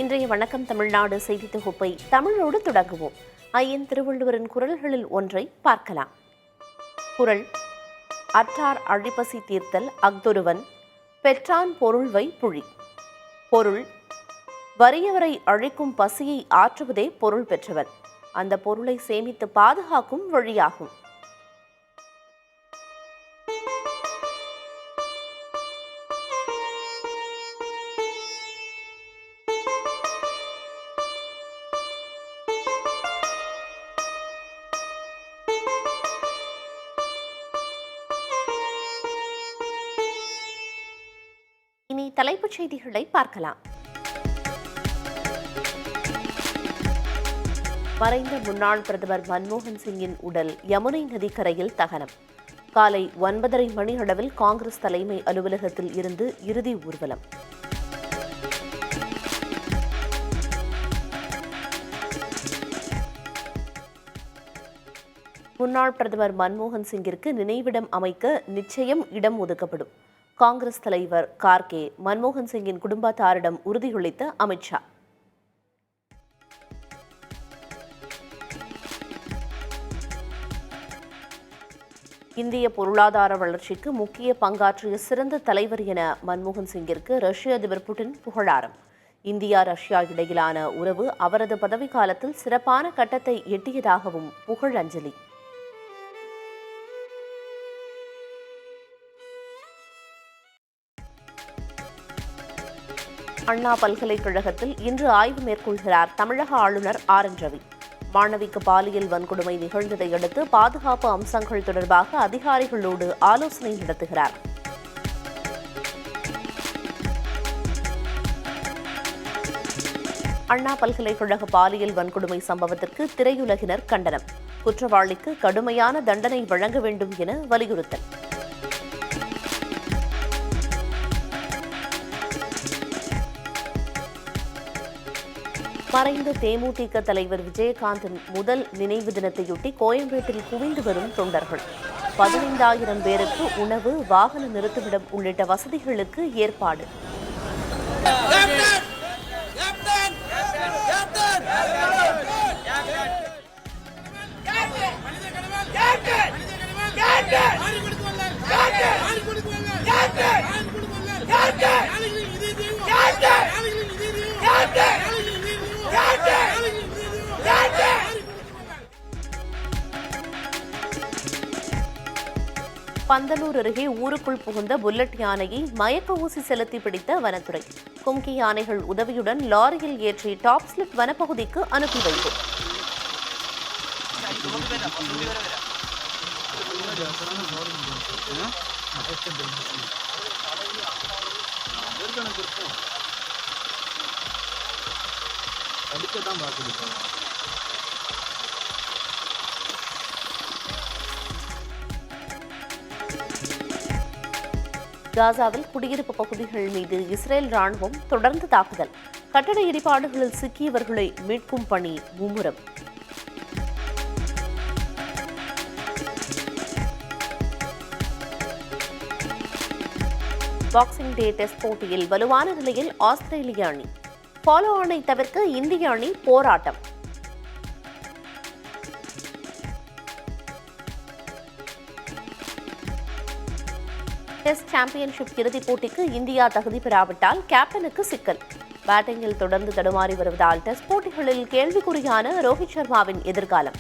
இன்றைய வணக்கம் தமிழ்நாடு செய்தி தொகுப்பை தமிழோடு தொடங்குவோம். ஐயன் திருவள்ளுவரின் குறள்களில் ஒன்றை பார்க்கலாம். குறள்: அற்றார் அழிப்பசி தீர்த்தல் அஃதொருவன் பெற்றான் பொருள்வை புழி. பொருள்: வறியவரை அழிக்கும் பசியை ஆற்றுவதே பொருள் பெற்றவர். அந்த பொருளை சேமித்து பாதுகாக்கும் வழியாகும். இனி தலைப்புச் செய்திகளை பார்க்கலாம். மறைந்த முன்னாள் பிரதமர் மன்மோகன் சிங்கின் உடல் யமுனை நதிக்கரையில் தகனம். காலை 9:30 மணி அளவில் காங்கிரஸ் தலைமை அலுவலகத்தில் இருந்து இறுதி ஊர்வலம். முன்னாள் பிரதமர் மன்மோகன் சிங்கிற்கு நினைவிடம் அமைக்க நிச்சயம் இடம் ஒதுக்கப்படும். காங்கிரஸ் தலைவர் கார்கே மன்மோகன் சிங்கின் குடும்பத்தாரிடம் உறுதியளித்த அமித்ஷா. இந்திய பொருளாதார வளர்ச்சிக்கு முக்கிய பங்காற்றிய சிறந்த தலைவர் என மன்மோகன் சிங்கிற்கு ரஷ்ய அதிபர் புட்டின் புகழாரம். இந்தியா ரஷ்யா இடையிலான உறவு அவரது பதவிக்காலத்தில் சிறப்பான கட்டத்தை எட்டியதாகவும் புகழஞ்சலி. அண்ணா பல்கலைக்கழகத்தில் இன்று ஆய்வு மேற்கொள்கிறார் தமிழக ஆளுநர் ஆர்.என். ரவி. மாணவிக்கு பாலியல் வன்கொடுமை நிகழ்ந்ததை அடுத்து பாதுகாப்பு அம்சங்கள் தொடர்பாக அதிகாரிகளோடு ஆலோசனை நடத்துகிறார். அண்ணா பல்கலைக்கழக பாலியல் வன்கொடுமை சம்பவத்திற்கு திரையுலகினர் கண்டனம். குற்றவாளிக்கு கடுமையான தண்டனை வழங்க வேண்டும் என வலியுறுத்தல். மறைந்த தேமுதிக தலைவர் விஜயகாந்தின் முதல் நினைவு தினத்தையொட்டி கோயம்பேட்டில் குவிந்து வரும் தொண்டர்கள். 15,000 பேருக்கு உணவு, வாகன நிறுத்துமிடம் உள்ளிட்ட வசதிகளுக்கு ஏற்பாடு. பந்தலூர் அருகே ஊருக்குள் புகுந்த புல்லட் யானையை மயக்க ஊசி செலுத்தி பிடித்த வனத்துறை. கும்கி யானைகள் உதவியுடன் லாரியில் ஏற்றி டாப் ஸ்லிப் வனப்பகுதிக்கு அனுப்பி வைக்கும். காசாவில் குடியிருப்பு பகுதிகள் மீது இஸ்ரேல் ராணுவம் தொடர்ந்து தாக்குதல். கட்டட இடிபாடுகளில் சிக்கியவர்களை மீட்கும் பணி மும்முரம். பாக்ஸிங் டே டெஸ்ட் போட்டியில் வலுவான நிலையில் ஆஸ்திரேலிய அணி. ஃபாலோ ஆனை தவிர்க்க இந்திய அணி போராட்டம். டெஸ்ட் சாம்பியன்ஷிப் இறுதிப் போட்டிக்கு இந்தியா தகுதி பெறாவிட்டால் கேப்டனுக்கு சிக்கல். பேட்டிங்கில் தொடர்ந்து தடுமாறி வருவதால் டெஸ்ட் போட்டிகளில் கேள்விக்குறியான ரோஹித் சர்மாவின் எதிர்காலம்.